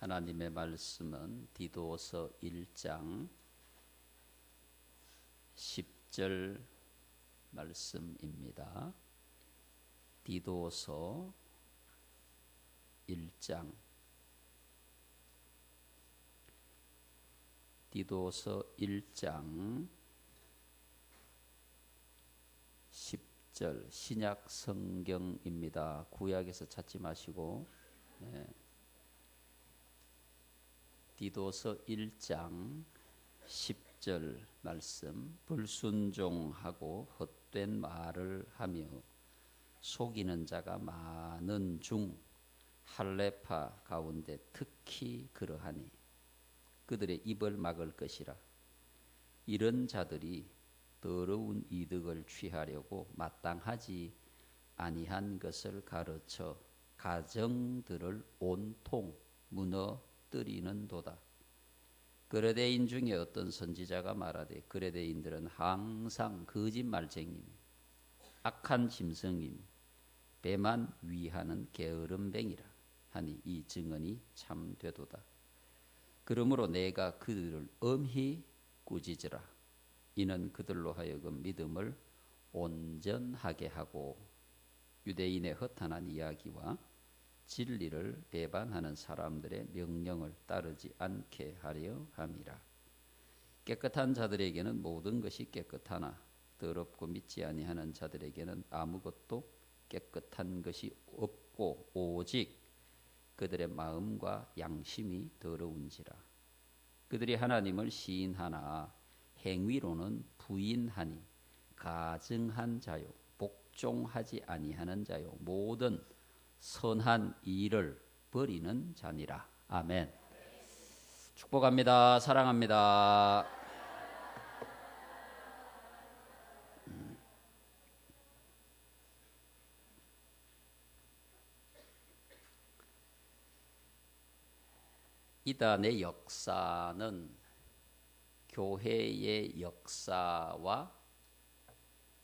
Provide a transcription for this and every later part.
하나님의 말씀은 디도서 1장 10절 말씀입니다. 디도서 1장 디도서 1장 10절 신약 성경입니다. 구약에서 찾지 마시고 디도서 1장 10절 말씀 불순종하고 헛된 말을 하며 속이는 자가 많은 중 할례파 가운데 특히 그러하니 그들의 입을 막을 것이라. 이런 자들이 더러운 이득을 취하려고 마땅하지 아니한 것을 가르쳐 가정들을 온통 무너뜨리는도다. 그레데인 중에 어떤 선지자가 말하되 그레데인들은 항상 거짓말쟁이며 악한 짐승이며 배만 위하는 게으름뱅이라 하니 이 증언이 참되도다. 그러므로 내가 그들을 엄히 꾸짖으라. 이는 그들로 하여금 믿음을 온전하게 하고 유대인의 허탄한 이야기와 진리를 배반하는 사람들의 명령을 따르지 않게 하려 함이라. 깨끗한 자들에게는 모든 것이 깨끗하나 더럽고 믿지 아니하는 자들에게는 아무것도 깨끗한 것이 없고 오직 그들의 마음과 양심이 더러운지라. 그들이 하나님을 시인하나 행위로는 부인하니 가증한 자요 복종하지 아니하는 자요 모든 선한 일을 버리는 자니라. 아멘. 축복합니다. 사랑합니다. 이단의 역사는 교회의 역사와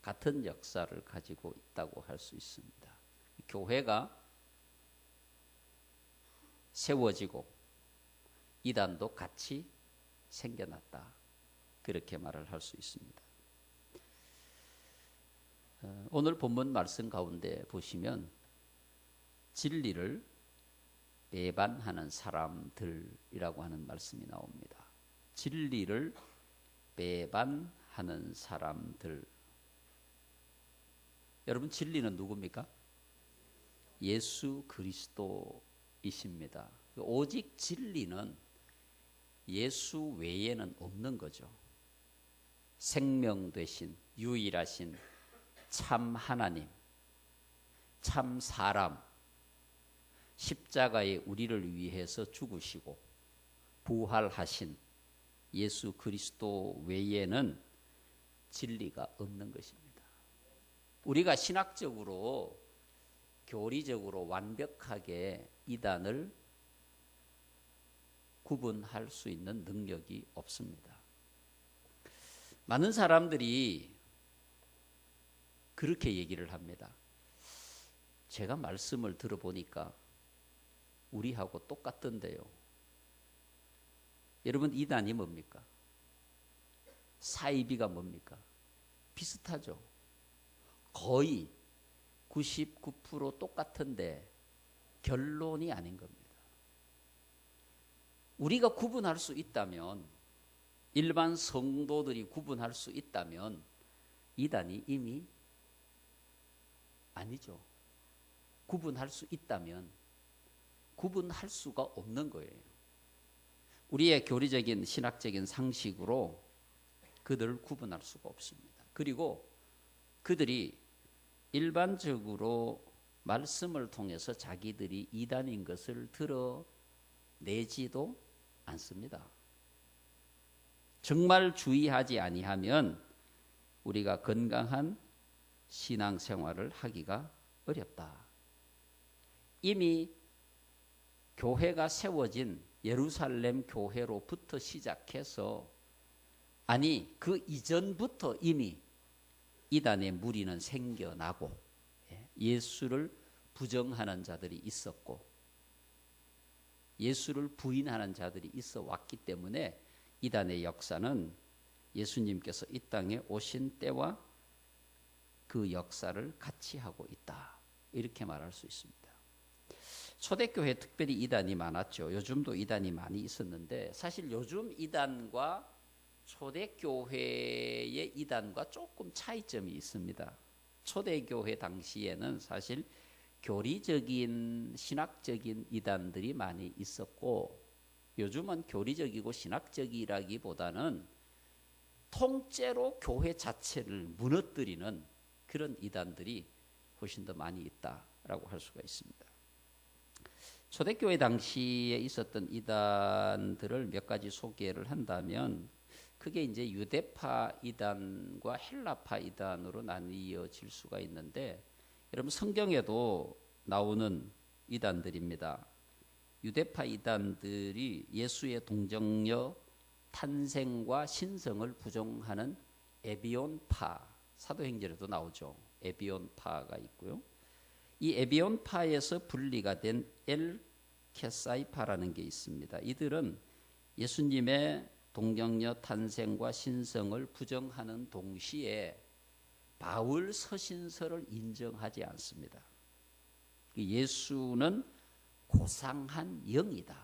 같은 역사를 가지고 있다고 할 수 있습니다. 교회가 세워지고 이단도 같이 생겨났다. 그렇게 말을 할 수 있습니다. 오늘 본문 말씀 가운데 보시면 진리를 배반하는 사람들이라고 하는 말씀이 나옵니다. 진리를 배반하는 사람들. 여러분, 진리는 누굽니까? 예수 그리스도이십니다. 오직 진리는 예수 외에는 없는 거죠. 생명 되신 유일하신 참 하나님, 참 사람, 십자가에 우리를 위해서 죽으시고 부활하신 예수 그리스도 외에는 진리가 없는 것입니다. 우리가 신학적으로 교리적으로 완벽하게 이단을 구분할 수 있는 능력이 없습니다. 많은 사람들이 그렇게 얘기를 합니다. 제가 말씀을 들어보니까 우리하고 똑같던데요. 여러분, 이단이 뭡니까? 사이비가 뭡니까? 비슷하죠. 거의 99% 똑같은데 결론이 아닌 겁니다. 우리가 구분할 수 있다면, 일반 성도들이 구분할 수 있다면 이단이 이미 아니죠. 구분할 수 있다면 구분할 수가 없는 거예요. 우리의 교리적인 신학적인 상식으로 그들을 구분할 수가 없습니다. 그리고 그들이 일반적으로 말씀을 통해서 자기들이 이단인 것을 드러내지도 않습니다. 정말 주의하지 아니하면 우리가 건강한 신앙생활을 하기가 어렵다. 이미 교회가 세워진 예루살렘 교회로부터 시작해서 아니 그 이전부터 이미 이단의 무리는 생겨나고 예수를 부정하는 자들이 있었고 예수를 부인하는 자들이 있어 왔기 때문에 이단의 역사는 예수님께서 이 땅에 오신 때와 그 역사를 같이 하고 있다. 이렇게 말할 수 있습니다. 초대교회 특별히 이단이 많았죠. 요즘도 이단이 많이 있었는데 사실 요즘 이단과 초대교회의 이단과 조금 차이점이 있습니다. 초대교회 당시에는 사실 교리적인 신학적인 이단들이 많이 있었고 요즘은 교리적이고 신학적이라기보다는 통째로 교회 자체를 무너뜨리는 그런 이단들이 훨씬 더 많이 있다라고 할 수가 있습니다. 초대교회 당시에 있었던 이단들을 몇 가지 소개를 한다면 크게 이제 유대파 이단과 헬라파 이단으로 나뉘어질 수가 있는데 여러분 성경에도 나오는 이단들입니다. 유대파 이단들이 예수의 동정녀 탄생과 신성을 부정하는 에비온파, 사도행전에도 나오죠. 에비온파가 있고요. 이 에비온파에서 분리가 된 엘케사이파라는 게 있습니다. 이들은 예수님의 동정녀 탄생과 신성을 부정하는 동시에 바울 서신서를 인정하지 않습니다. 예수는 고상한 영이다.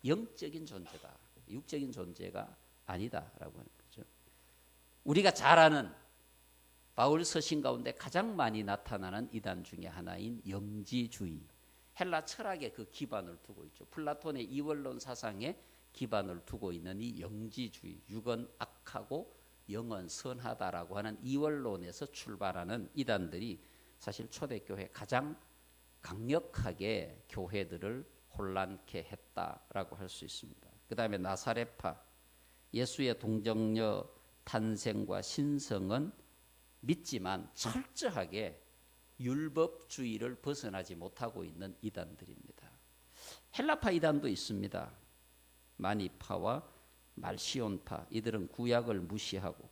영적인 존재다. 육적인 존재가 아니다라고 하는 거죠. 우리가 잘 아는 바울 서신 가운데 가장 많이 나타나는 이단 중에 하나인 영지주의. 헬라 철학의 그 기반을 두고 있죠. 플라톤의 이원론 사상에 기반을 두고 있는 이 영지주의. 육은 악하고 영은 선하다라고 하는 이원론에서 출발하는 이단들이 사실 초대교회 가장 강력하게 교회들을 혼란케 했다라고 할 수 있습니다. 그 다음에 나사렛파, 예수의 동정녀 탄생과 신성은 믿지만 철저하게 율법주의를 벗어나지 못하고 있는 이단들입니다. 헬라파 이단도 있습니다. 마니파와 말시온파, 이들은 구약을 무시하고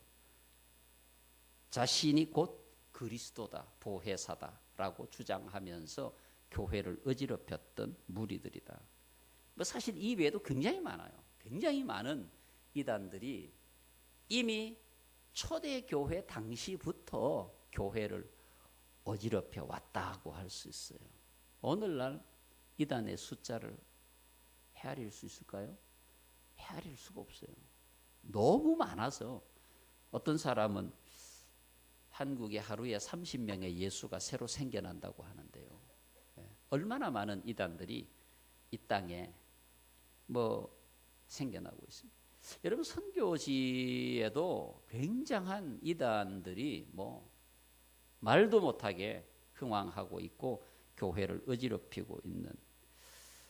자신이 곧 그리스도다, 보혜사다라고 주장하면서 교회를 어지럽혔던 무리들이다. 사실 이 외에도 굉장히 많아요. 굉장히 많은 이단들이 이미 초대교회 당시부터 교회를 어지럽혀 왔다고 할 수 있어요. 오늘날 이단의 숫자를 헤아릴 수 있을까요? 헤아릴 수가 없어요. 너무 많아서 어떤 사람은 한국에 하루에 30명의 예수가 새로 생겨난다고 하는데요. 얼마나 많은 이단들이 이 땅에 생겨나고 있습니다. 여러분 선교지에도 굉장한 이단들이 말도 못하게 흥왕하고 있고 교회를 어지럽히고 있는,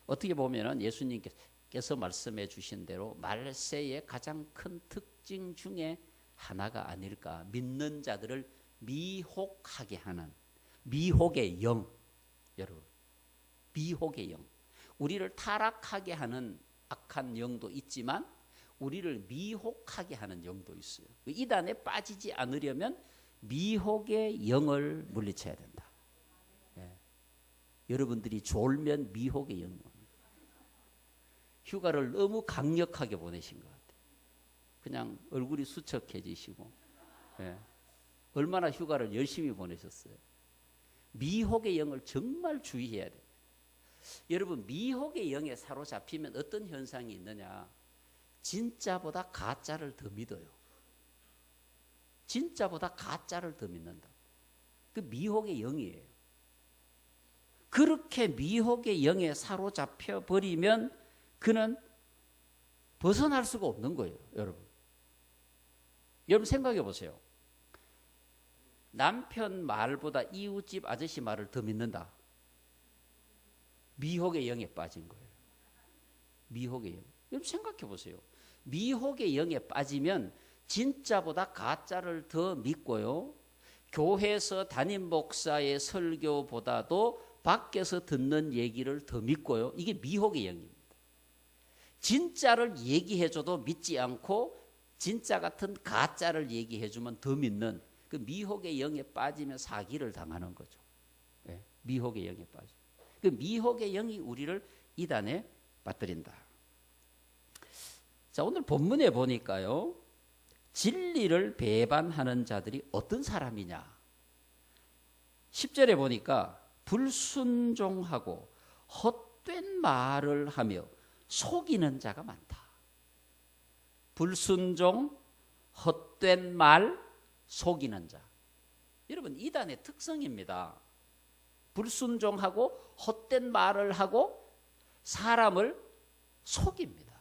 어떻게 보면은 예수님께서 말씀해 주신 대로 말세의 가장 큰 특징 중에 하나가 아닐까. 믿는 자들을 미혹하게 하는 미혹의 영. 여러분, 미혹의 영. 우리를 타락하게 하는 악한 영도 있지만 우리를 미혹하게 하는 영도 있어요. 이단에 빠지지 않으려면 미혹의 영을 물리쳐야 된다. 여러분들이 졸면 미혹의 영이 옵니다. 휴가를 너무 강력하게 보내신 것 같아요. 그냥 얼굴이 수척해지시고. 얼마나 휴가를 열심히 보내셨어요. 미혹의 영을 정말 주의해야 돼요. 여러분, 미혹의 영에 사로잡히면 어떤 현상이 있느냐. 진짜보다 가짜를 더 믿어요. 진짜보다 가짜를 더 믿는다. 그 미혹의 영이에요. 그렇게 미혹의 영에 사로잡혀 버리면 그는 벗어날 수가 없는 거예요. 여러분 생각해 보세요. 남편 말보다 이웃집 아저씨 말을 더 믿는다. 미혹의 영에 빠진 거예요. 미혹의 영. 여러분 생각해 보세요. 미혹의 영에 빠지면 진짜보다 가짜를 더 믿고요. 교회에서 담임 목사의 설교보다도 밖에서 듣는 얘기를 더 믿고요. 이게 미혹의 영입니다. 진짜를 얘기해줘도 믿지 않고 진짜 같은 가짜를 얘기해주면 더 믿는 그 미혹의 영에 빠지면 사기를 당하는 거죠. 미혹의 영에 빠져. 그 미혹의 영이 우리를 이단에 빠뜨린다. 자, 오늘 본문에 보니까요, 진리를 배반하는 자들이 어떤 사람이냐. 10절에 보니까 불순종하고 헛된 말을 하며 속이는 자가 많다. 불순종, 헛된 말, 속이는 자. 여러분, 이단의 특성입니다. 불순종하고 헛된 말을 하고 사람을 속입니다.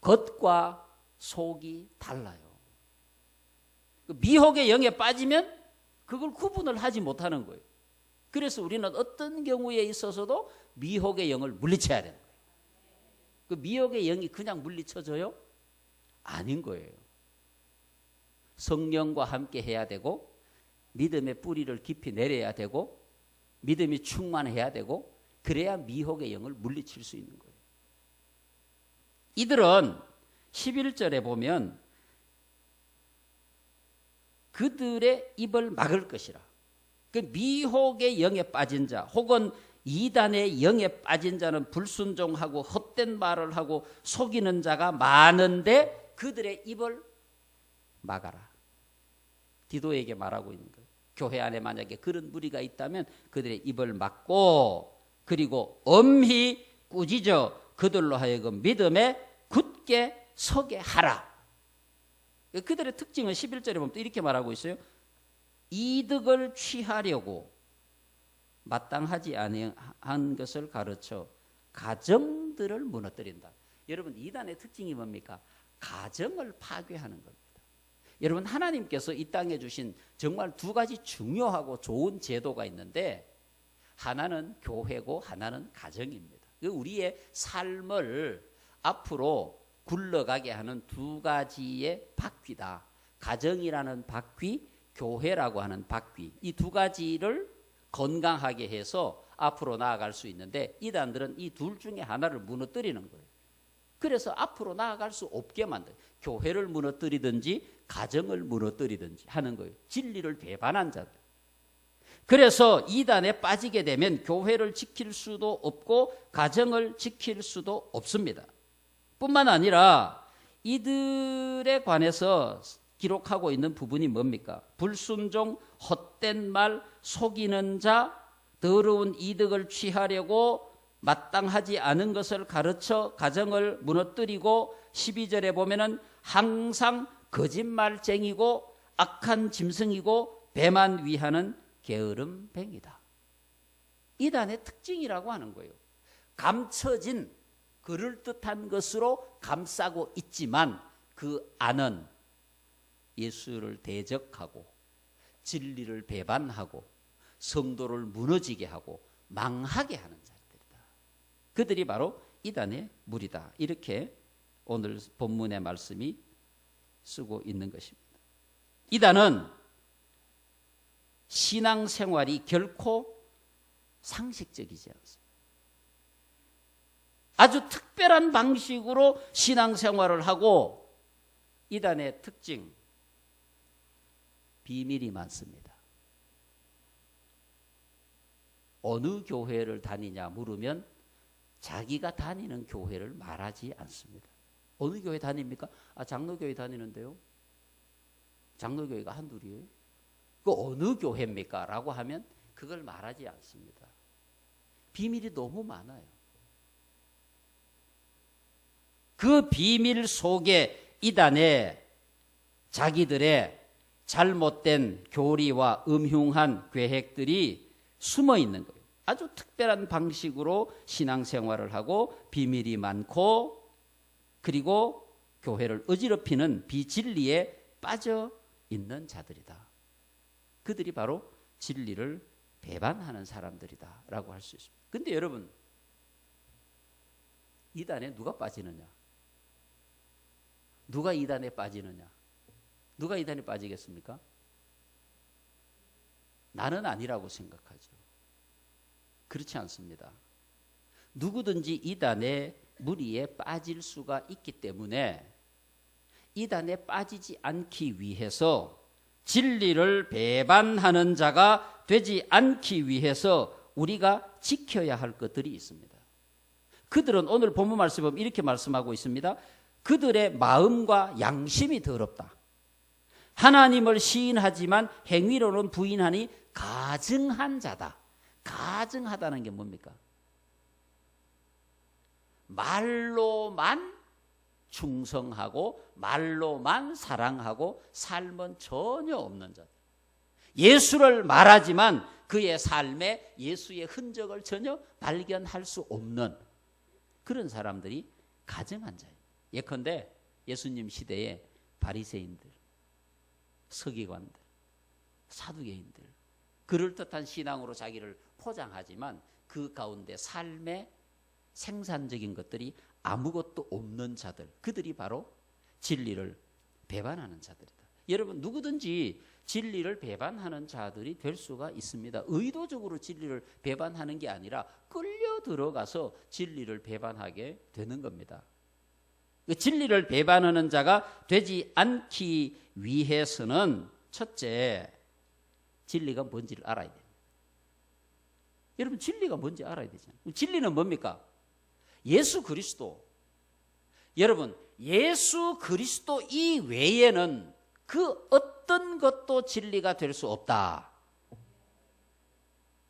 겉과 속이 달라요. 미혹의 영에 빠지면 그걸 구분을 하지 못하는 거예요. 그래서 우리는 어떤 경우에 있어서도 미혹의 영을 물리쳐야 되는 거예요. 그 미혹의 영이 그냥 물리쳐져요? 아닌 거예요. 성령과 함께 해야 되고, 믿음의 뿌리를 깊이 내려야 되고, 믿음이 충만해야 되고, 그래야 미혹의 영을 물리칠 수 있는 거예요. 이들은 11절에 보면 그들의 입을 막을 것이라. 그 미혹의 영에 빠진 자, 혹은 이단의 영에 빠진 자는 불순종하고 헛된 말을 하고 속이는 자가 많은데 그들의 입을 막아라. 디도에게 말하고 있는 거예요. 교회 안에 만약에 그런 무리가 있다면 그들의 입을 막고, 그리고 엄히 꾸짖어 그들로 하여금 믿음에 굳게 서게 하라. 그들의 특징은 11절에 보면 또 이렇게 말하고 있어요. 이득을 취하려고 마땅하지 아니한 것을 가르쳐 가정들을 무너뜨린다. 여러분, 이단의 특징이 뭡니까? 가정을 파괴하는 겁니다. 여러분, 하나님께서 이 땅에 주신 정말 두 가지 중요하고 좋은 제도가 있는데, 하나는 교회고 하나는 가정입니다. 우리의 삶을 앞으로 굴러가게 하는 두 가지의 바퀴다. 가정이라는 바퀴, 교회라고 하는 바퀴, 이 두 가지를 건강하게 해서 앞으로 나아갈 수 있는데, 이단들은 이 둘 중에 하나를 무너뜨리는 거예요. 그래서 앞으로 나아갈 수 없게 만들어요. 교회를 무너뜨리든지 가정을 무너뜨리든지 하는 거예요. 진리를 배반한 자들. 그래서 이단에 빠지게 되면 교회를 지킬 수도 없고 가정을 지킬 수도 없습니다. 뿐만 아니라 이들에 관해서 기록하고 있는 부분이 뭡니까? 불순종, 헛된 말, 속이는 자, 더러운 이득을 취하려고 마땅하지 않은 것을 가르쳐 가정을 무너뜨리고, 12절에 보면은 항상 거짓말쟁이고 악한 짐승이고 배만 위하는 게으름뱅이다. 이단의 특징이라고 하는 거예요. 감춰진 그럴듯한 것으로 감싸고 있지만 그 안은 예수를 대적하고 진리를 배반하고 성도를 무너지게 하고 망하게 하는 자들이다. 그들이 바로 이단의 무리다. 이렇게 오늘 본문의 말씀이 쓰고 있는 것입니다. 이단은 신앙생활이 결코 상식적이지 않습니다. 아주 특별한 방식으로 신앙생활을 하고, 이단의 특징, 비밀이 많습니다. 어느 교회를 다니냐 물으면 자기가 다니는 교회를 말하지 않습니다. 어느 교회 다닙니까? 장로교회 다니는데요. 장로교회가 한둘이에요. 그 어느 교회입니까? 라고 하면 그걸 말하지 않습니다. 비밀이 너무 많아요. 그 비밀 속에 이단의 자기들의 잘못된 교리와 음흉한 계획들이 숨어 있는 거예요. 아주 특별한 방식으로 신앙생활을 하고 비밀이 많고, 그리고 교회를 어지럽히는 비진리에 빠져 있는 자들이다. 그들이 바로 진리를 배반하는 사람들이다 라고 할 수 있습니다. 근데 여러분, 이단에 누가 빠지느냐? 누가 이단에 빠지느냐? 누가 이단에 빠지겠습니까? 나는 아니라고 생각하죠. 그렇지 않습니다. 누구든지 이단의 무리에 빠질 수가 있기 때문에 이단에 빠지지 않기 위해서, 진리를 배반하는 자가 되지 않기 위해서 우리가 지켜야 할 것들이 있습니다. 그들은 오늘 본문 말씀에 보면 이렇게 말씀하고 있습니다. 그들의 마음과 양심이 더럽다. 하나님을 시인하지만 행위로는 부인하니 가증한 자다. 가증하다는 게 뭡니까? 말로만 충성하고 말로만 사랑하고 삶은 전혀 없는 자들. 예수를 말하지만 그의 삶에 예수의 흔적을 전혀 발견할 수 없는 그런 사람들이 가증한 자예요. 예컨대 예수님 시대에 바리새인들, 서기관들, 사두개인들 그럴듯한 신앙으로 자기를 포장하지만 그 가운데 삶의 생산적인 것들이 아무것도 없는 자들, 그들이 바로 진리를 배반하는 자들이다. 여러분, 누구든지 진리를 배반하는 자들이 될 수가 있습니다. 의도적으로 진리를 배반하는 게 아니라 끌려 들어가서 진리를 배반하게 되는 겁니다. 진리를 배반하는 자가 되지 않기 위해서는 첫째, 진리가 뭔지를 알아야 됩니다. 여러분, 진리가 뭔지 알아야 되잖아요. 진리는 뭡니까? 예수 그리스도. 여러분, 예수 그리스도 이외에는 그 어떤 것도 진리가 될 수 없다.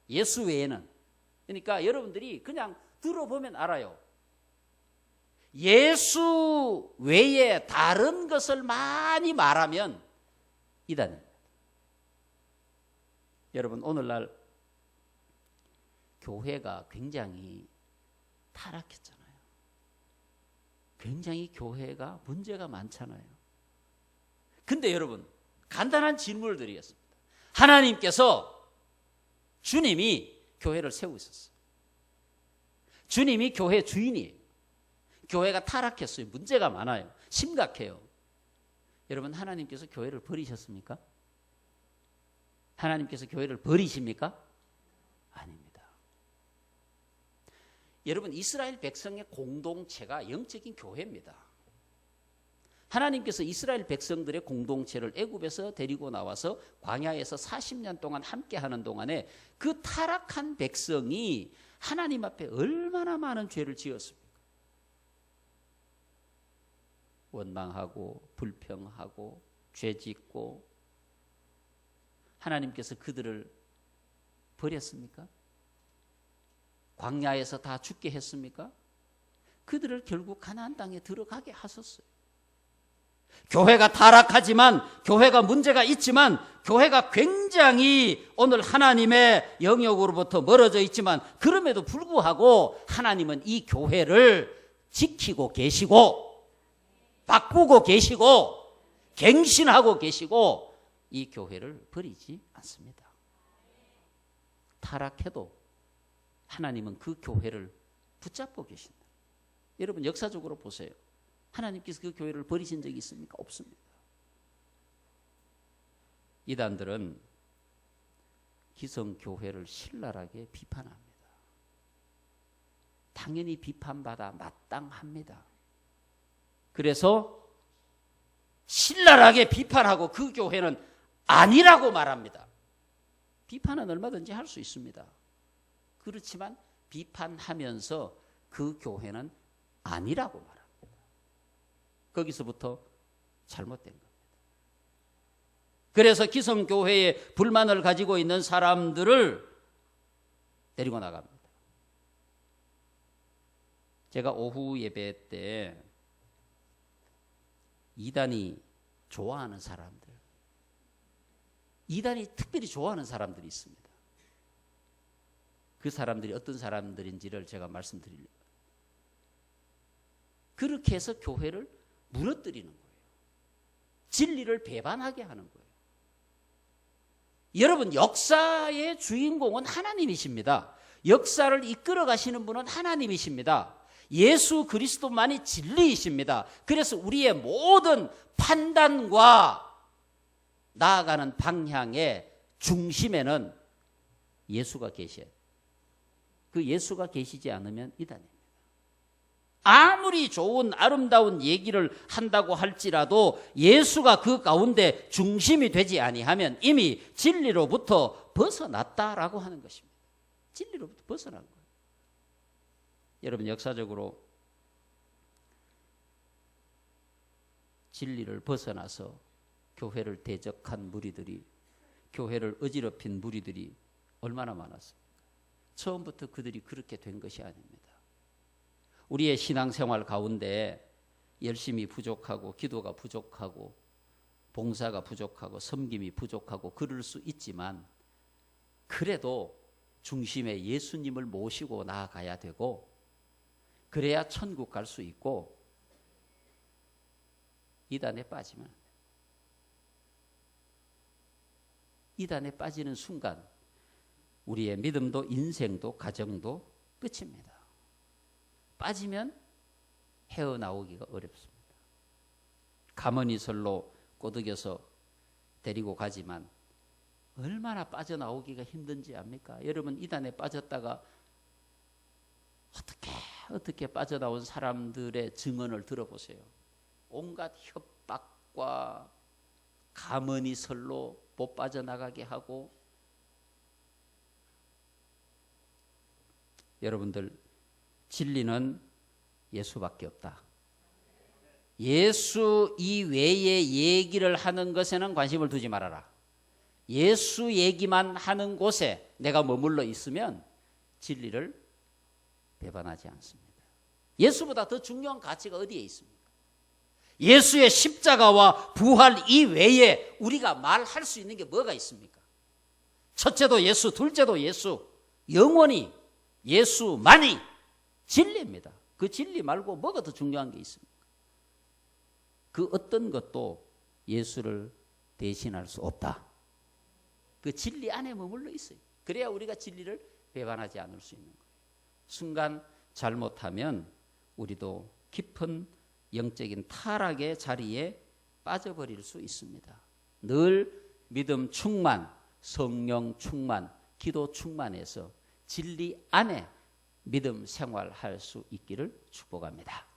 예수 외에는. 그러니까 여러분들이 그냥 들어보면 알아요. 예수 외에 다른 것을 많이 말하면 이단입니다. 여러분, 오늘날 교회가 굉장히 타락했잖아요. 굉장히 교회가 문제가 많잖아요. 근데 여러분, 간단한 질문을 드리겠습니다. 하나님께서, 주님이 교회를 세우셨어요. 주님이 교회 주인이에요. 교회가 타락했어요. 문제가 많아요. 심각해요. 여러분, 하나님께서 교회를 버리셨습니까? 하나님께서 교회를 버리십니까? 아닙니다. 여러분, 이스라엘 백성의 공동체가 영적인 교회입니다. 하나님께서 이스라엘 백성들의 공동체를 애굽에서 데리고 나와서 광야에서 40년 동안 함께하는 동안에 그 타락한 백성이 하나님 앞에 얼마나 많은 죄를 지었습니까? 원망하고 불평하고 죄짓고. 하나님께서 그들을 버렸습니까? 광야에서 다 죽게 했습니까? 그들을 결국 가나안 땅에 들어가게 하셨어요. 교회가 타락하지만, 교회가 문제가 있지만, 교회가 굉장히 오늘 하나님의 영역으로부터 멀어져 있지만, 그럼에도 불구하고 하나님은 이 교회를 지키고 계시고 바꾸고 계시고 갱신하고 계시고 이 교회를 버리지 않습니다. 타락해도 하나님은 그 교회를 붙잡고 계신다. 여러분, 역사적으로 보세요. 하나님께서 그 교회를 버리신 적이 있습니까? 없습니다. 이단들은 기성교회를 신랄하게 비판합니다. 당연히 비판받아 마땅합니다. 그래서 신랄하게 비판하고 그 교회는 아니라고 말합니다. 비판은 얼마든지 할 수 있습니다. 그렇지만 비판하면서 그 교회는 아니라고 말합니다. 거기서부터 잘못된 겁니다. 그래서 기성교회에 불만을 가지고 있는 사람들을 데리고 나갑니다. 제가 오후 예배 때 이단이 좋아하는 사람들, 이단이 특별히 좋아하는 사람들이 있습니다. 그 사람들이 어떤 사람들인지를 제가 말씀드리려고. 그렇게 해서 교회를 무너뜨리는 거예요. 진리를 배반하게 하는 거예요. 여러분, 역사의 주인공은 하나님이십니다. 역사를 이끌어 가시는 분은 하나님이십니다. 예수 그리스도만이 진리이십니다. 그래서 우리의 모든 판단과 나아가는 방향의 중심에는 예수가 계셔요. 그 예수가 계시지 않으면 이단입니다. 아무리 좋은 아름다운 얘기를 한다고 할지라도 예수가 그 가운데 중심이 되지 아니하면 이미 진리로부터 벗어났다라고 하는 것입니다. 진리로부터 벗어난 거예요. 여러분 역사적으로 진리를 벗어나서 교회를 대적한 무리들이, 교회를 어지럽힌 무리들이 얼마나 많았습니까? 처음부터 그들이 그렇게 된 것이 아닙니다. 우리의 신앙생활 가운데 열심이 부족하고 기도가 부족하고 봉사가 부족하고 섬김이 부족하고 그럴 수 있지만 그래도 중심에 예수님을 모시고 나아가야 되고 그래야 천국 갈 수 있고 이단에 빠지면 안 돼요. 이단에 빠지는 순간 우리의 믿음도 인생도 가정도 끝입니다. 빠지면 헤어나오기가 어렵습니다. 가머니설로 꼬드겨서 데리고 가지만 얼마나 빠져나오기가 힘든지 압니까? 여러분 이단에 빠졌다가 어떻게 빠져나온 사람들의 증언을 들어보세요. 온갖 협박과 가머니설로 못 빠져나가게 하고 여러분들 진리는 예수밖에 없다. 예수 이외의 얘기를 하는 것에는 관심을 두지 말아라. 예수 얘기만 하는 곳에 내가 머물러 있으면 진리를 배반하지 않습니다. 예수보다 더 중요한 가치가 어디에 있습니까? 예수의 십자가와 부활 이외에 우리가 말할 수 있는 게 뭐가 있습니까? 첫째도 예수, 둘째도 예수, 영원히 예수만이 진리입니다. 그 진리 말고 뭐가 더 중요한 게 있습니까? 그 어떤 것도 예수를 대신할 수 없다. 그 진리 안에 머물러 있어요. 그래야 우리가 진리를 배반하지 않을 수 있는 거예요. 순간 잘못하면 우리도 깊은 영적인 타락의 자리에 빠져버릴 수 있습니다. 늘 믿음 충만, 성령 충만, 기도 충만해서 진리 안에 믿음 생활할 수 있기를 축복합니다.